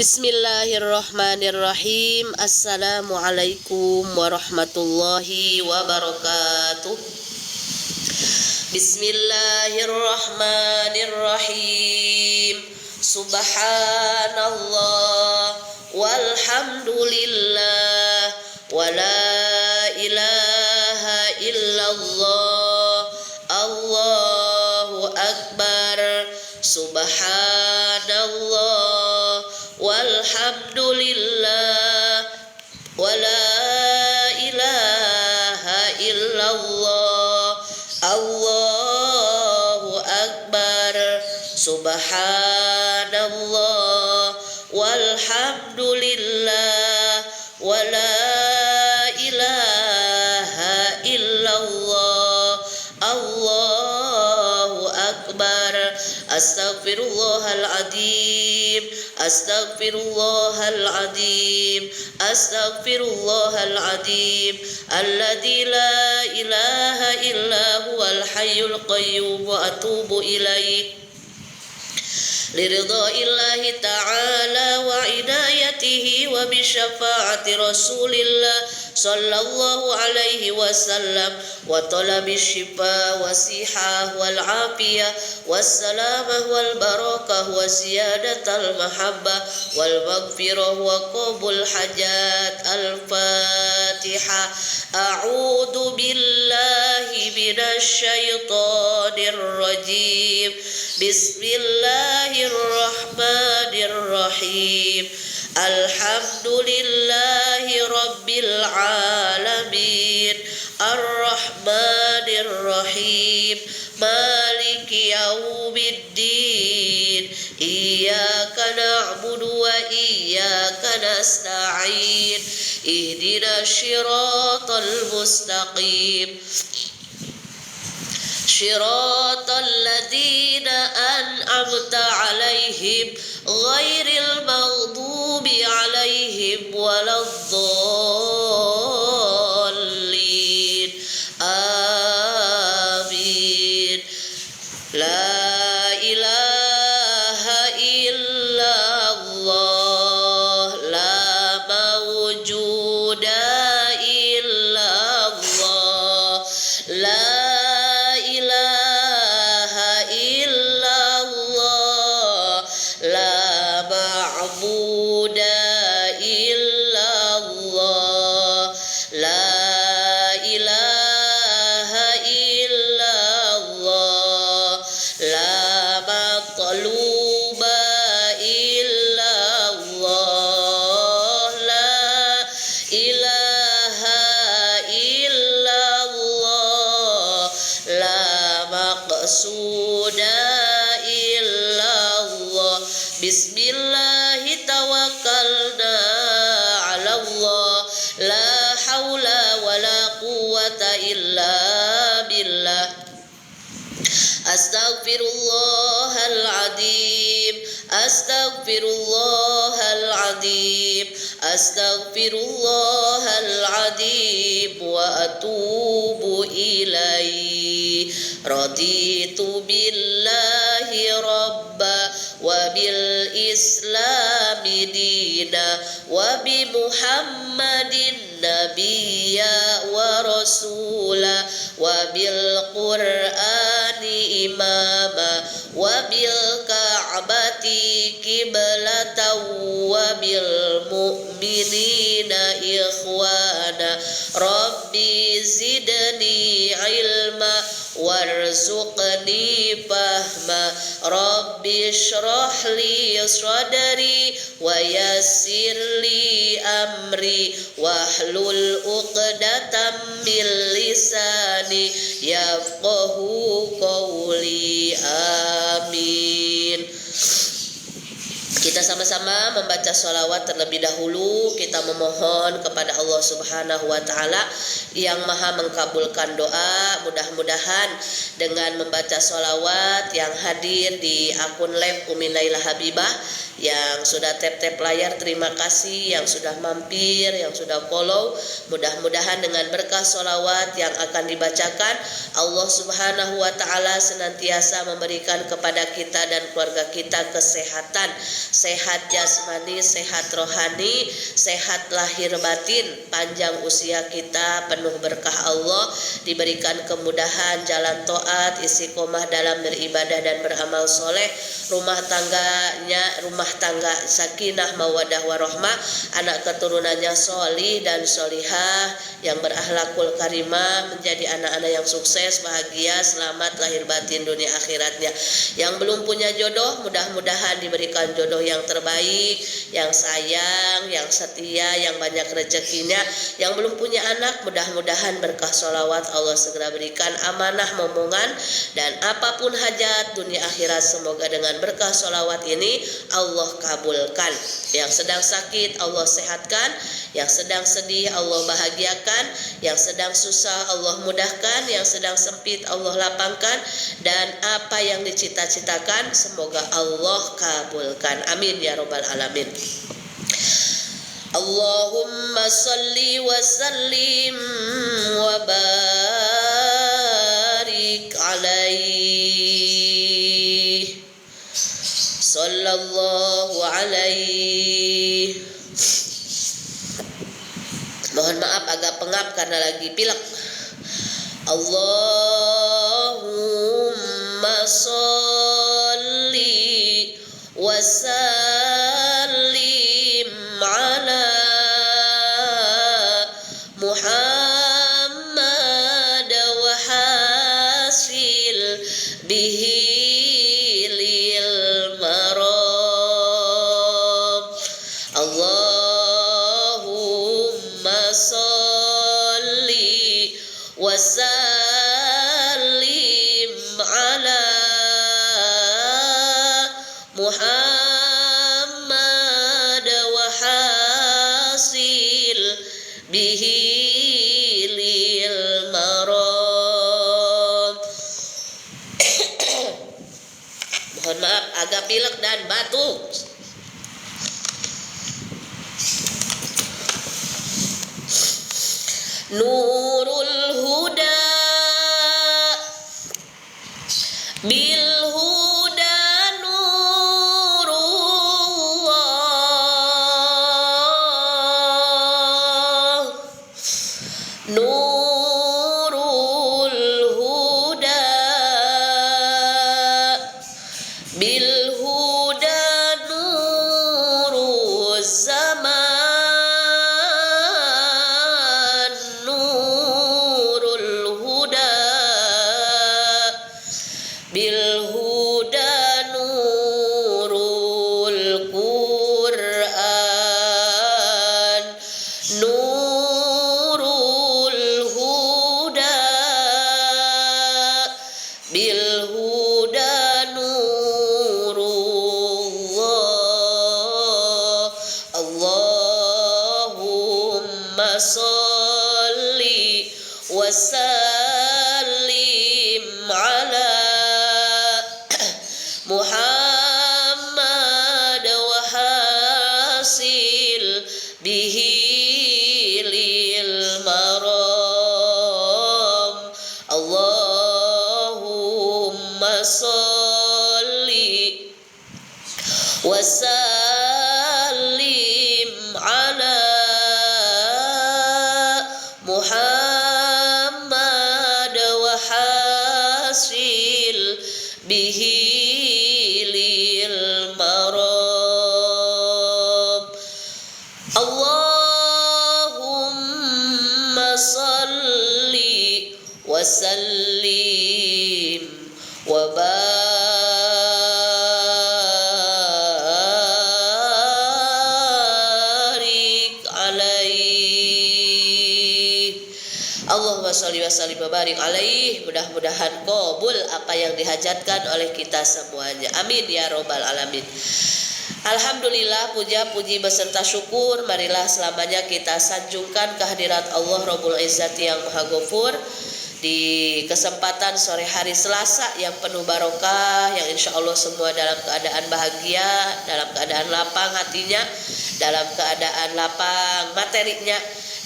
Bismillahirrahmanirrahim. Assalamualaikum warahmatullahi wabarakatuh. Bismillahirrahmanirrahim. Subhanallah walhamdulillah wala ilaha illallah. Allahu akbar. Subhanallah walhamdulillah wala ilaha illallah. Allahu akbar. Subhanallah walhamdulillah wala ilaha illallah. Allahu akbar. Astaghfirullahaladzim, astaghfirullahaladzim, astaghfirullahaladzim. Alladzi la ilaha illa huwal hayyul qayyum wa atubu ilaih. Liridha'illahi ta'ala wa inayatihi wa bisyafa'ati rasulillah sallallahu alaihi wasallam wa talabi syifa wa sihah wal afiyah wassalamah wal barakah wa ziyadatal mahabbah wal maghfirah wa qabul hajat. Al-Fatihah. A'udzu billahi minasyaitonir rajim. Bismillahirrahmanirrahim. Alhamdulillahi rabbil alamin. Ar-Rahmanir-Rahim. Maliki yaumiddin. Iyyaka na'budu wa iyyaka nasta'in. Ihdinas siratal mustaqim. Shiratal ladzina an'amta 'alaihim ghairil maghdubi 'alaihim waladdallin. Amin. La ilaha illallah, la mawjuda illallah, la Bismillahi tawakkalna 'ala Allah. La haula wala quwwata illa billah. Astaghfirullahaladzim, astaghfirullahaladzim, astaghfirullahaladzim wa atubu ilaihi. Raditu billahi rabba wa bil islami dina wa bi muhammadin nabiyya wa rasula wa bil qur'ani imama wa bil ka'bati qiblatan wa bil mu'minina ikhwana. Rabbi zidni ilma warzuqni fahma. Rabbi shrah li sadri wa yassir li amri wahlul uqdatam min lisani yafqahu qawli. Amin. Kita sama-sama membaca sholawat terlebih dahulu. Kita memohon kepada Allah Subhanahu wa Ta'ala yang Maha mengkabulkan doa. Mudah-mudahan dengan membaca sholawat yang hadir di akun live Umi Laila Habibah Yang sudah tap-tap layar terima kasih, yang sudah mampir, yang sudah follow. Mudah-mudahan dengan berkah sholawat yang akan dibacakan, Allah Subhanahu wa Ta'ala senantiasa memberikan kepada kita dan keluarga kita kesehatan, sehat jasmani, sehat rohani, sehat lahir batin, panjang usia kita, penuh berkah Allah, diberikan kemudahan jalan taat, istiqomah dalam beribadah dan beramal soleh, rumah tangga sakinah mawadah warahmah, anak keturunannya solih dan solihah yang berakhlakul karimah, menjadi anak-anak yang sukses, bahagia, selamat lahir batin dunia akhiratnya. Yang belum punya jodoh, mudah-mudahan diberikan jodoh yang terbaik, yang sayang, yang setia, yang banyak rezekinya. Yang belum punya anak, mudah-mudahan berkah sholawat Allah segera berikan amanah momongan, dan apapun hajat dunia akhirat semoga dengan berkah sholawat ini Allah kabulkan. Yang sedang sakit Allah sehatkan, yang sedang sedih Allah bahagiakan, yang sedang susah Allah mudahkan, yang sedang sempit Allah lapangkan, dan apa yang dicita-citakan semoga Allah kabulkan. Amin ya robbal alamin. Allahumma salli wa sallim wa barik alaihi sallallahu alaihi. Mohon maaf agak pengap karena lagi pilek. Allahumma salli wa sallim ala Muhammad wa hasil bihi lil maram. Allahumma salli wa sallim ala Muhammad wa hasil bihi lil maram. Mohon maaf agak pilek dan batuk. Nurul huda bil huda nurullah, nurul huda bil huda nuruz zaman, nurul huda bil huda nurul Qur'an, nurul huda bil huda nurullah. Allahumma salli wa sallim ala Muhammad wa hasil bihi lil maram. Allahumma salli wa sallim ala Muhammad wa hasil bihi lil maram. Allahumma salli wa sallim wa barik alaihi. Allahumma sholli wa sallim wa barik alaihi. Mudah-mudahan qabul apa yang dihajatkan oleh kita semuanya. Amin ya robbal alamin. Alhamdulillah, puja puji beserta syukur marilah selamanya kita sanjungkan kehadirat Allah Rabbul Izzati yang Maha Ghafur, di kesempatan sore hari Selasa yang penuh barokah, yang insya Allah semua dalam keadaan bahagia, dalam keadaan lapang hatinya, dalam keadaan lapang materinya,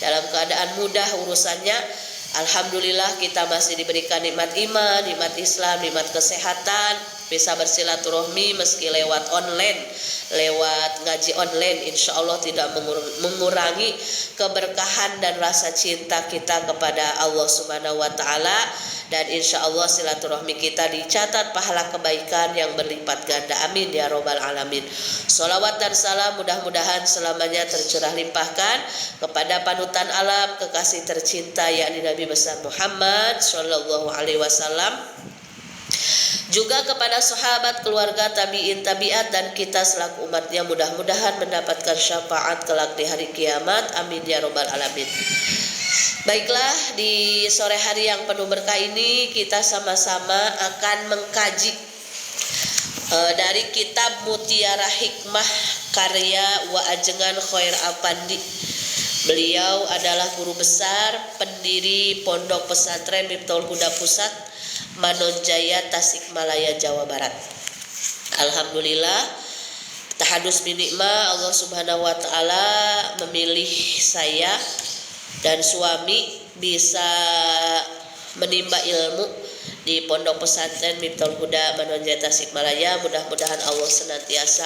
dalam keadaan mudah urusannya. Alhamdulillah kita masih diberikan nikmat iman, nikmat Islam, nikmat kesehatan, bisa bersilaturahmi meski lewat online, lewat ngaji online. Insya Allah tidak mengurangi keberkahan dan rasa cinta kita kepada Allah Subhanahu wa Ta'ala, dan insya Allah silaturahmi kita dicatat pahala kebaikan yang berlipat ganda. Amin ya robbal alamin. Sholawat dan salam mudah-mudahan selamanya tercurah limpahkan kepada panutan alam, kekasih tercinta yakni Nabi besar Muhammad Shallallahu Alaihi Wasallam, juga kepada sahabat, keluarga, tabi'in, tabi'at, dan kita selaku umatnya, mudah-mudahan mendapatkan syafaat kelak di hari kiamat. Amin ya robbal alamin. Baiklah, di sore hari yang penuh berkah ini kita sama-sama akan mengkaji dari kitab Mutiara Hikmah karya Wa Ajengan Khoir Apandi. Beliau adalah guru besar, pendiri Pondok Pesantren Miftahul Huda Pusat, Manonjaya, Tasikmalaya, Jawa Barat. Alhamdulillah, tahadus binikmah Allah Subhanahu wa Ta'ala memilih saya dan suami bisa menimba ilmu di Pondok Pesantren Miftahul Huda Manonjaya, Tasikmalaya. Mudah-mudahan Allah senantiasa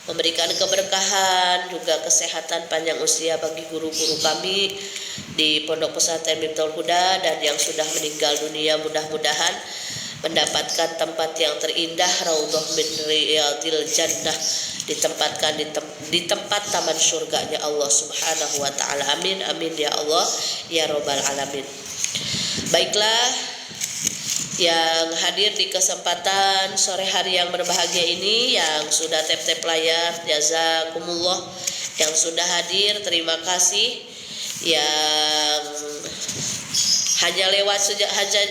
memberikan keberkahan juga kesehatan panjang usia bagi guru-guru kami di Pondok Pesantren Miftahul Huda, dan yang sudah meninggal dunia mudah-mudahan mendapatkan tempat yang terindah, raudhah min riyadil jannah, ditempatkan di tempat taman surganya Allah Subhanahu wa Ta'ala. Amin amin ya Allah ya robbal alamin. Baiklah, yang hadir di kesempatan sore hari yang berbahagia ini, yang sudah tap-tap layar, jazakumullah. Yang sudah hadir, terima kasih. Yang hanya lewat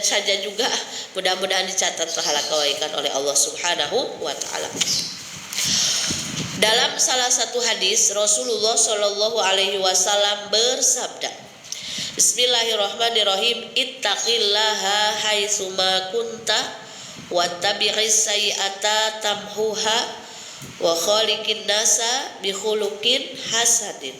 saja juga, mudah-mudahan dicatat pahala kebaikan oleh Allah Subhanahu wa Ta'ala. Dalam salah satu hadis, Rasulullah Shallallahu Alaihi Wasallam bersabda, Bismillahirrahmanirrahim, ittaqillaha haitsuma kunta wattabi'is sayyi'ata tamhuha wa khaliqin nasa bi khuluqin hasanin.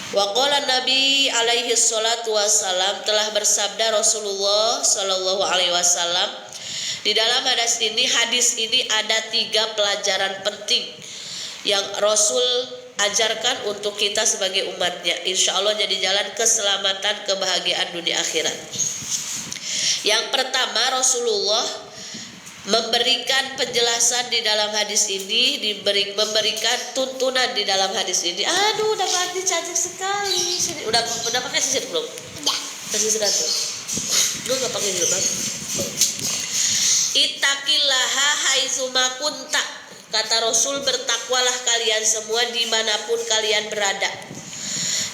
Wa qala Nabi alaihi salatu wassalam, telah bersabda Rasulullah Shallallahu Alaihi Wasallam. Di dalam hadis ini ada 3 pelajaran penting yang Rasul ajarkan untuk kita sebagai umatnya, insya Allah jadi jalan keselamatan, kebahagiaan dunia akhirat. Yang pertama, Rasulullah memberikan penjelasan di dalam hadis ini, memberikan tuntunan di dalam hadis ini. Aduh, udah mati cantik sekali. Udah pakai sisir belum? Udah. Sisir kan? Lu nggak pakai jilbab? Ittaqillaha haitsuma kunta. Kata Rasul, bertakwalah kalian semua dimanapun kalian berada.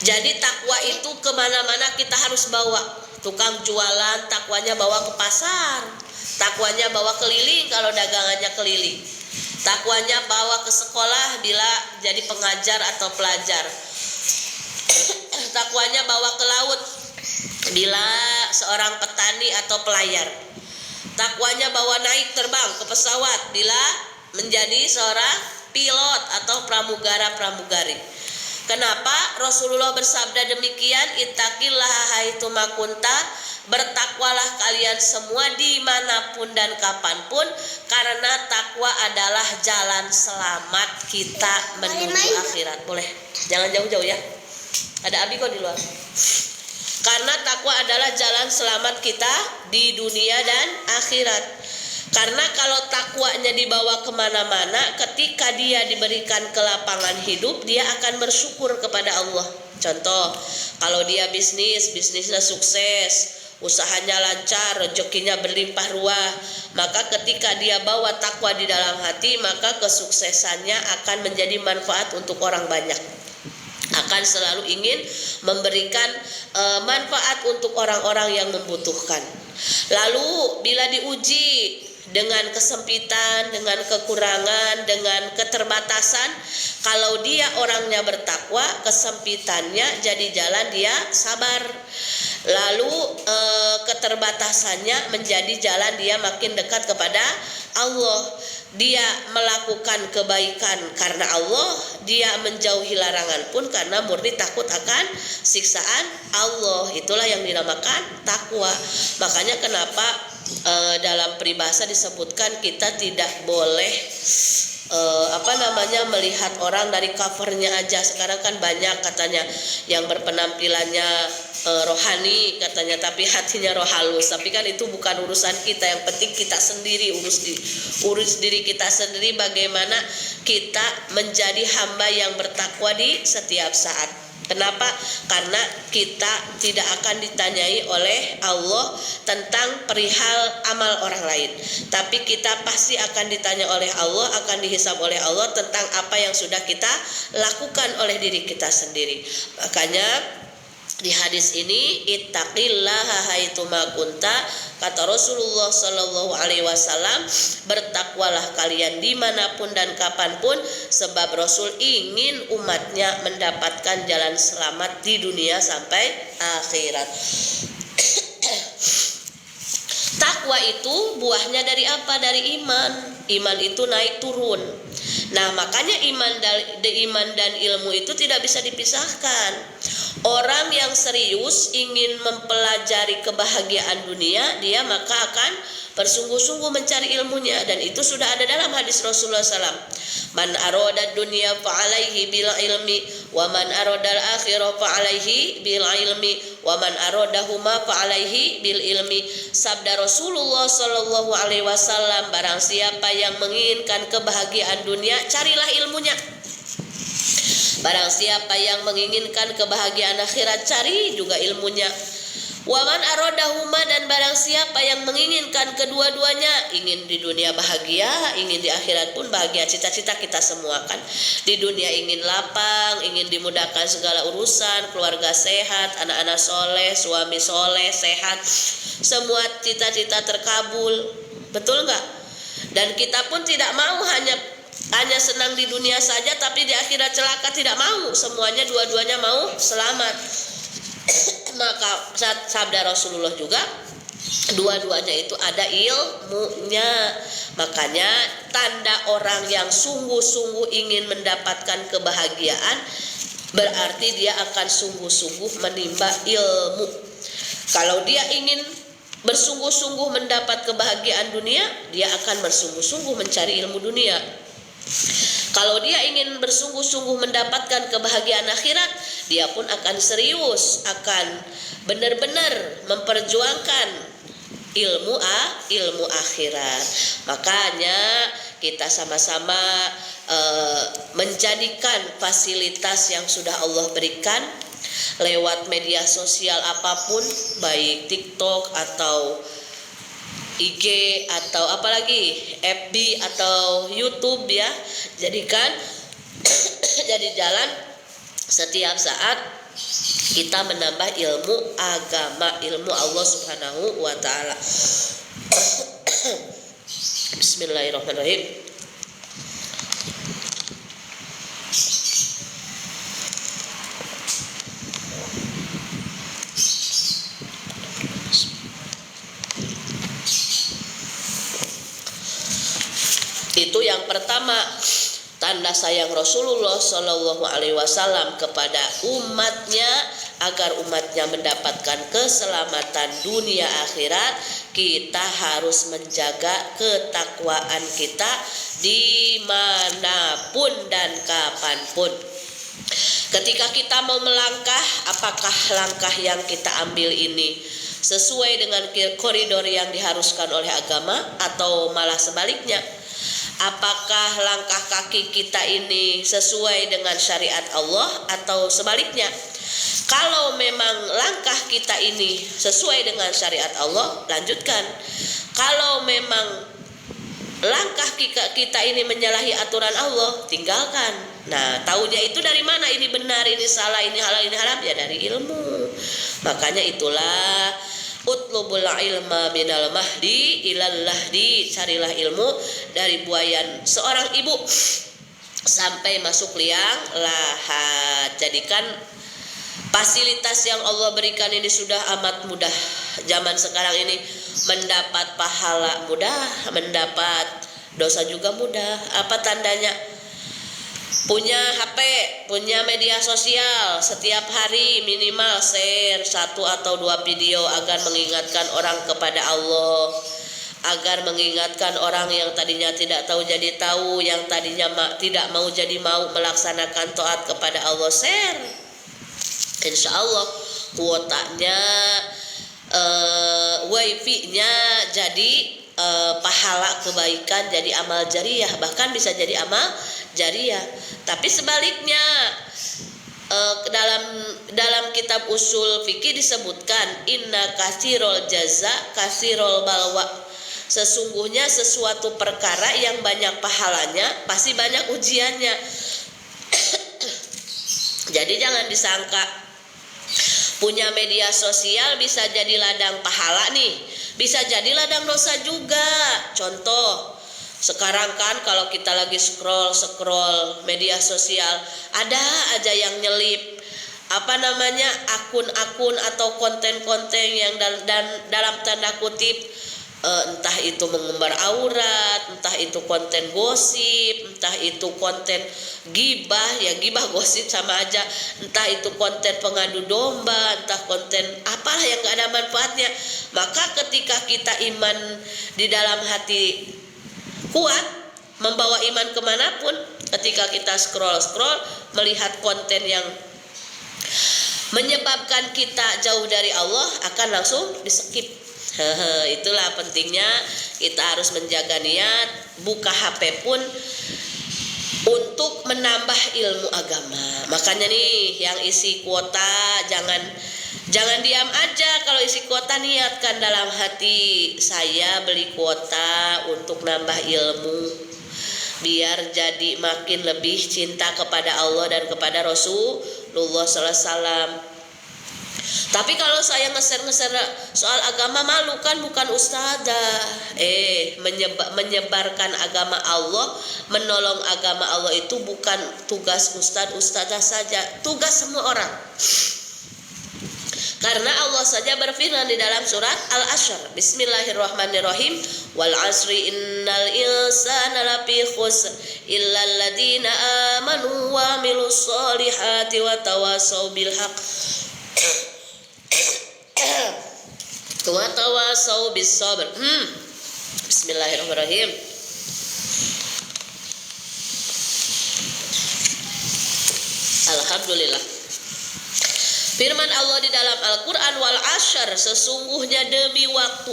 Jadi takwa itu kemana-mana kita harus bawa. Tukang jualan takwanya bawa ke pasar, takwanya bawa keliling kalau dagangannya keliling, takwanya bawa ke sekolah bila jadi pengajar atau pelajar, takwanya bawa ke laut bila seorang petani atau pelayar, takwanya bawa naik terbang ke pesawat bila menjadi seorang pilot atau pramugara-pramugari. Kenapa Rasulullah bersabda demikian? Ittaqillaha haitsuma kunta, bertakwalah kalian semua dimanapun dan kapanpun, karena takwa adalah jalan selamat kita menuju akhirat. Boleh, jangan jauh-jauh ya. Ada Abi kok di luar. Karena takwa adalah jalan selamat kita di dunia dan akhirat. Karena kalau takwanya dibawa kemana-mana, ketika dia diberikan kelapangan hidup, dia akan bersyukur kepada Allah. Contoh, kalau dia bisnisnya sukses, usahanya lancar, rezekinya berlimpah ruah, maka ketika dia bawa takwa di dalam hati, maka kesuksesannya akan menjadi manfaat untuk orang banyak. Akan selalu ingin memberikan manfaat untuk orang-orang yang membutuhkan. Lalu bila diuji dengan kesempitan, dengan kekurangan, dengan keterbatasan. Kalau dia orangnya bertakwa, kesempitannya jadi jalan dia sabar. Lalu keterbatasannya menjadi jalan dia makin dekat kepada Allah. Dia melakukan kebaikan karena Allah, dia menjauhi larangan pun karena murni takut akan siksaan Allah. Itulah yang dinamakan takwa. Makanya kenapa dalam peribahasa disebutkan kita tidak boleh melihat orang dari covernya aja. Sekarang kan banyak katanya yang berpenampilannya rohani katanya, tapi hatinya roh halus. Tapi kan itu bukan urusan kita. Yang penting kita sendiri urus diri kita sendiri, bagaimana kita menjadi hamba yang bertakwa di setiap saat. Kenapa? Karena kita tidak akan ditanyai oleh Allah tentang perihal amal orang lain, tapi kita pasti akan ditanya oleh Allah, akan dihisab oleh Allah tentang apa yang sudah kita lakukan oleh diri kita sendiri. Makanya di hadis ini, ittaqillaha haitsuma kunta, kata Rasulullah Shallallahu Alaihi Wasallam, bertakwalah kalian dimanapun dan kapanpun, sebab Rasul ingin umatnya mendapatkan jalan selamat di dunia sampai akhirat. Takwa itu buahnya dari apa? Dari iman. Iman itu naik turun. Nah, makanya iman dan ilmu itu tidak bisa dipisahkan. Orang yang serius ingin mempelajari kebahagiaan dunia, dia maka akan bersungguh-sungguh mencari ilmunya, dan itu sudah ada dalam hadis Rasulullah SAW. Man aroda dunya fa'alaihi bil ilmi, wa man aroda al-akhirah fa'alaihi bil ilmi, wa man arodahuma fa'alaihi bil ilmi. Sabda Rasulullah Sallallahu Alaihi Wasallam, barang siapa yang menginginkan kebahagiaan dunia, carilah ilmunya. Barang siapa yang menginginkan kebahagiaan akhirat, cari juga ilmunya. Waman arodahuma, dan barang siapa yang menginginkan kedua-duanya, ingin di dunia bahagia, ingin di akhirat pun bahagia. Cita-cita kita semua kan. Di dunia ingin lapang, ingin dimudahkan segala urusan, keluarga sehat, anak-anak soleh, suami soleh, sehat, semua cita-cita terkabul. Betul nggak? Dan kita pun tidak mau hanya senang di dunia saja, tapi di akhirat celaka tidak mau. Semuanya dua-duanya mau selamat. Maka sabda Rasulullah juga, dua-duanya itu ada ilmunya. Makanya tanda orang yang sungguh-sungguh ingin mendapatkan kebahagiaan, berarti dia akan sungguh-sungguh menimba ilmu. Kalau dia ingin bersungguh-sungguh mendapat kebahagiaan dunia, dia akan bersungguh-sungguh mencari ilmu dunia. Kalau dia ingin bersungguh-sungguh mendapatkan kebahagiaan akhirat, dia pun akan serius, akan benar-benar memperjuangkan ilmu akhirat. Makanya kita sama-sama menjadikan fasilitas yang sudah Allah berikan lewat media sosial apapun, baik TikTok atau IG atau apalagi FB atau YouTube ya, jadikan jadi jalan setiap saat kita menambah ilmu agama, ilmu Allah Subhanahu wa taala. Bismillahirrahmanirrahim. Itu yang pertama, tanda sayang Rasulullah Shallallahu Alaihi Wasallam kepada umatnya, agar umatnya mendapatkan keselamatan dunia akhirat. Kita harus menjaga ketakwaan kita dimanapun dan kapanpun. Ketika kita mau melangkah, apakah langkah yang kita ambil ini sesuai dengan koridor yang diharuskan oleh agama, atau malah sebaliknya? Apakah langkah kaki kita ini sesuai dengan syariat Allah atau sebaliknya? Kalau memang langkah kita ini sesuai dengan syariat Allah, lanjutkan. Kalau memang langkah kita ini menyalahi aturan Allah, tinggalkan. Nah, tahunya itu dari mana? Ini benar, ini salah, ini halal, ini haram? Ya dari ilmu. Makanya itulah Utlubul ilma minal mahdi ilal lahdi, carilah ilmu dari buayan seorang ibu sampai masuk liang lahat. Jadikan fasilitas yang Allah berikan ini sudah amat mudah. Zaman sekarang ini mendapat pahala mudah, mendapat dosa juga mudah. Apa tandanya? Punya HP, punya media sosial, setiap hari minimal share 1 atau 2 video agar mengingatkan orang kepada Allah, agar mengingatkan orang yang tadinya tidak tahu jadi tahu, yang tadinya tidak mau jadi mau melaksanakan taat kepada Allah. Share, insya Allah kuotanya, wifi-nya jadi pahala kebaikan, jadi amal jariyah, bahkan bisa jadi amal jariyah. Tapi sebaliknya, dalam kitab usul fikih disebutkan inna katsirul jaza katsirul balwa, sesungguhnya sesuatu perkara yang banyak pahalanya pasti banyak ujiannya. Jadi jangan disangka punya media sosial bisa jadi ladang pahala nih, bisa jadi ladang dosa juga. Contoh, sekarang kan kalau kita lagi scroll media sosial, ada aja yang nyelip akun-akun atau konten-konten yang dalam tanda kutip entah itu mengumbar aurat, entah itu konten gosip, entah itu konten gibah, ya gibah gosip sama aja, entah itu konten pengadu domba, entah konten apalah yang gak ada manfaatnya. Maka ketika kita iman di dalam hati kuat, membawa iman kemanapun, ketika kita scroll melihat konten yang menyebabkan kita jauh dari Allah, akan langsung di skip. Itulah pentingnya kita harus menjaga niat, buka HP pun untuk menambah ilmu agama. Makanya nih yang isi kuota jangan diam aja. Kalau isi kuota, niatkan dalam hati, saya beli kuota untuk nambah ilmu, biar jadi makin lebih cinta kepada Allah dan kepada Rasulullah SAW. Tapi kalau saya ngeser soal agama, malu kan, bukan ustazah. Menyebarkan agama Allah, menolong agama Allah itu bukan tugas ustazah saja, tugas semua orang. Karena Allah saja berfirman di dalam surat Al-Ashr, Bismillahirrahmanirrahim, wal asri innal insana lafi khusr illal ladzina amanu wa amilus solihati wa tawassaw bil haqq wa tawassaw bis sabr. Bismillahirrahmanirrahim. Alhamdulillah. Firman Allah di dalam Al-Quran, wal asyr, sesungguhnya demi waktu,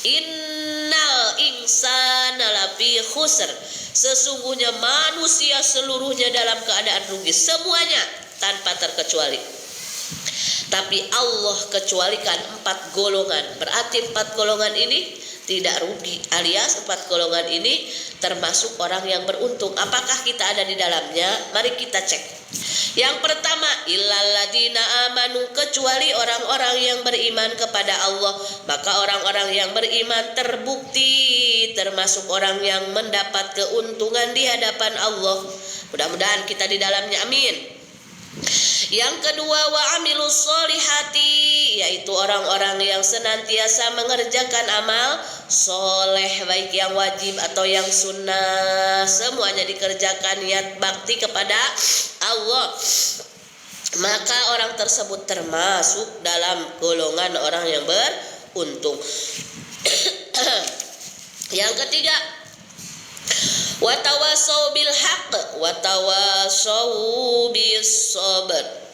innal insana lafi khusr, sesungguhnya manusia seluruhnya dalam keadaan rugi, semuanya tanpa terkecuali. Tapi Allah kecualikan 4 golongan. Berarti 4 golongan ini tidak rugi, alias 4 golongan ini termasuk orang yang beruntung. Apakah kita ada di dalamnya? Mari kita cek. Yang pertama, illal ladina amanu, kecuali orang-orang yang beriman kepada Allah. Maka orang-orang yang beriman terbukti termasuk orang yang mendapat keuntungan di hadapan Allah. Mudah-mudahan kita di dalamnya, amin. Yang kedua, wa amilus solihati, yaitu orang-orang yang senantiasa mengerjakan amal soleh, baik yang wajib atau yang sunnah, semuanya dikerjakan niat bakti kepada Allah. Maka orang tersebut termasuk dalam golongan orang yang beruntung. Yang ketiga, watawasau bil haqq watawasau bis sabr.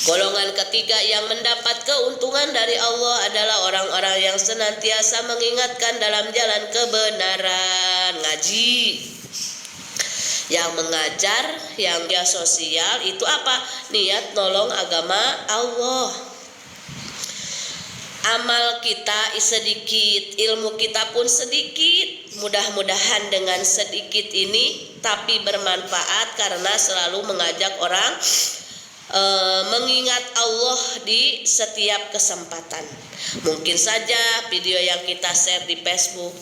Golongan ketiga yang mendapat keuntungan dari Allah adalah orang-orang yang senantiasa mengingatkan dalam jalan kebenaran. Ngaji, yang mengajar, yang dia sosial, itu apa? Niat nolong agama Allah. Amal kita sedikit, ilmu kita pun sedikit. Mudah-mudahan dengan sedikit ini tapi bermanfaat, karena selalu mengajak orang mengingat Allah di setiap kesempatan. Mungkin saja video yang kita share di Facebook,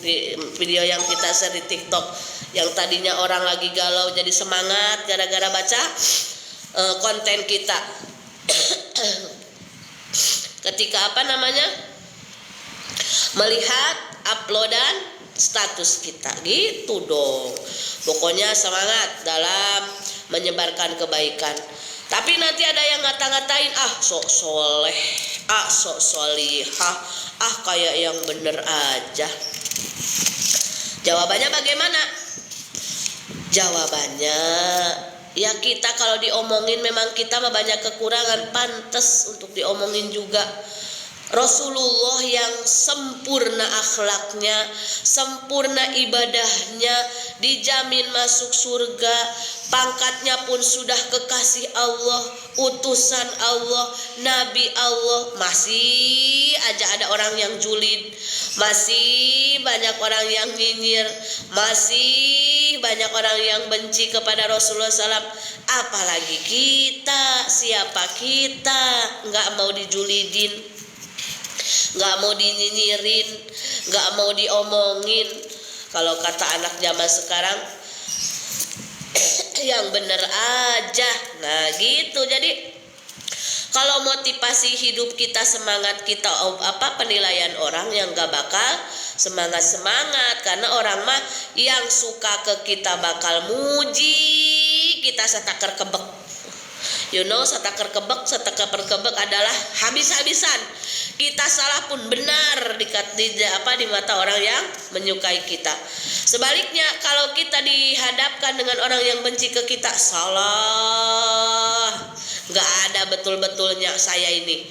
video yang kita share di TikTok, yang tadinya orang lagi galau jadi semangat gara-gara baca konten kita. Ketika melihat uploadan status kita, gitu dong. Pokoknya semangat dalam menyebarkan kebaikan. Tapi nanti ada yang ngata-ngatain, sok soleh, sok solihah, kayak yang bener aja. Jawabannya bagaimana? Jawabannya, ya kita kalau diomongin memang kita banyak kekurangan, pantas untuk diomongin juga. Rasulullah yang sempurna akhlaknya, sempurna ibadahnya, dijamin masuk surga, pangkatnya pun sudah kekasih Allah, utusan Allah, Nabi Allah. Masih aja ada orang yang julid, masih banyak orang yang nyinyir, masih banyak orang yang benci kepada Rasulullah SAW. Apalagi kita, siapa kita nggak mau dijulidin, nggak mau dinyinyirin, nggak mau diomongin. Kalau kata anak zaman sekarang, yang bener aja. Nah gitu. Jadi kalau motivasi hidup kita, semangat kita, penilaian orang yang gak bakal semangat, karena orang mah yang suka ke kita bakal muji kita setakar kebek. Setakar kebek adalah habis-habisan. Kita salah pun benar di mata orang yang menyukai kita. Sebaliknya, kalau kita dihadapkan dengan orang yang benci ke kita, salah. Gak ada betul-betulnya saya ini.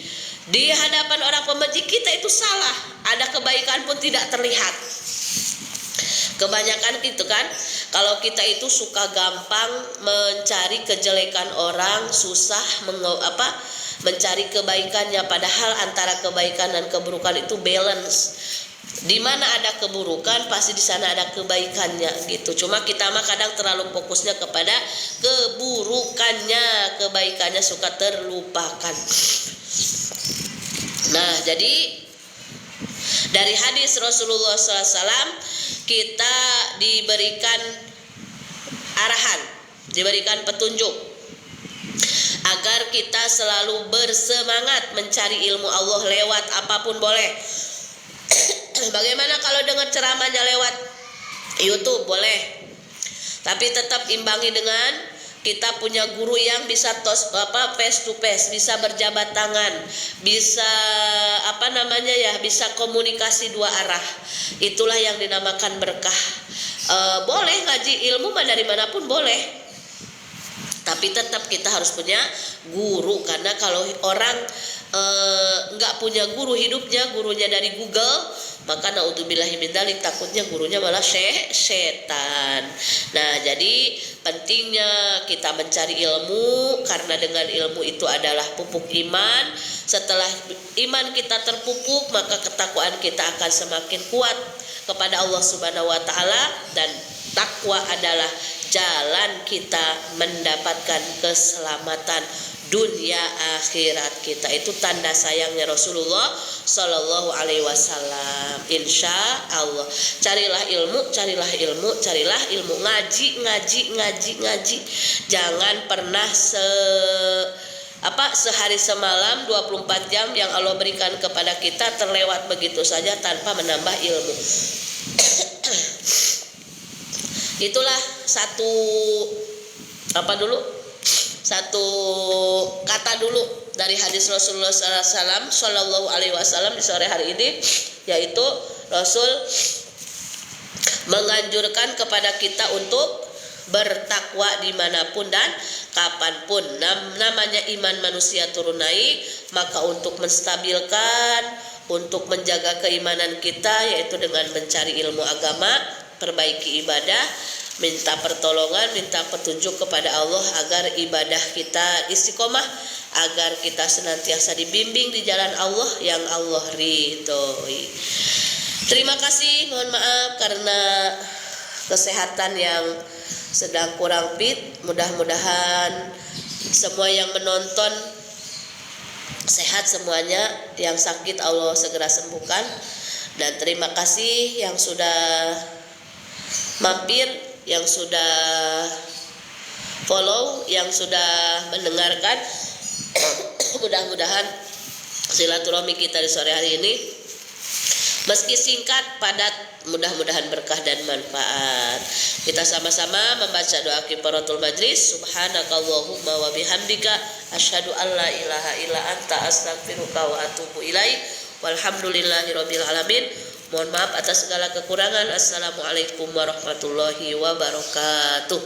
Di hadapan orang pembenci kita itu salah. Ada kebaikan pun tidak terlihat. Kebanyakan gitu kan, kalau kita itu suka gampang mencari kejelekan orang, susah mencari kebaikannya, padahal antara kebaikan dan keburukan itu balance. Di mana ada keburukan pasti di sana ada kebaikannya gitu. Cuma kita mah kadang terlalu fokusnya kepada keburukannya, kebaikannya suka terlupakan. Nah, jadi dari hadis Rasulullah SAW kita diberikan arahan, diberikan petunjuk agar kita selalu bersemangat mencari ilmu Allah lewat apapun boleh. Bagaimana kalau dengar ceramahnya lewat YouTube? Boleh. Tapi tetap imbangi dengan kita punya guru yang bisa face to face, bisa berjabat tangan, bisa bisa komunikasi dua arah. Itulah yang dinamakan berkah. Boleh ngaji ilmu mah dari manapun boleh. Tapi tetap kita harus punya guru, karena kalau orang nggak punya guru, hidupnya gurunya dari Google, maka naudzubillahi min dzalik, takutnya gurunya malah setan. Nah, jadi pentingnya kita mencari ilmu, karena dengan ilmu itu adalah pupuk iman. Setelah iman kita terpupuk, maka ketakwaan kita akan semakin kuat kepada Allah Subhanahu wa taala, dan takwa adalah jalan kita mendapatkan keselamatan dunia akhirat kita. Itu tanda sayangnya Rasulullah Shallallahu Alaihi Wasallam. Insya Allah, carilah ilmu, ngaji. Jangan pernah sehari semalam 24 jam yang Allah berikan kepada kita terlewat begitu saja tanpa menambah ilmu. Itulah satu kata dulu dari hadis Rasulullah Sallallahu Alaihi Wasallam di sore hari ini, yaitu Rasul menganjurkan kepada kita untuk bertakwa dimanapun dan kapanpun. Namanya iman manusia turun naik, maka untuk menstabilkan, untuk menjaga keimanan kita, yaitu dengan mencari ilmu agama, perbaiki ibadah, minta pertolongan, minta petunjuk kepada Allah agar ibadah kita istiqomah, agar kita senantiasa dibimbing di jalan Allah yang Allah ridhoi. Terima kasih, mohon maaf karena kesehatan yang sedang kurang fit. Mudah-mudahan Semua yang menonton sehat semuanya, yang sakit Allah segera sembuhkan. Dan terima kasih yang sudah mampir, yang sudah follow, yang sudah mendengarkan. Mudah-mudahan silaturahmi kita di sore hari ini meski singkat, padat, mudah-mudahan berkah dan manfaat. Kita sama-sama membaca doa kifaratul majlis. Subhanakallahumma wa bihamdika asyhadu an la ilaha illa anta astaghfiruka wa atubu ilaik. Walhamdulillahirabbil alamin. Mohon maaf atas segala kekurangan. Assalamualaikum warahmatullahi wabarakatuh.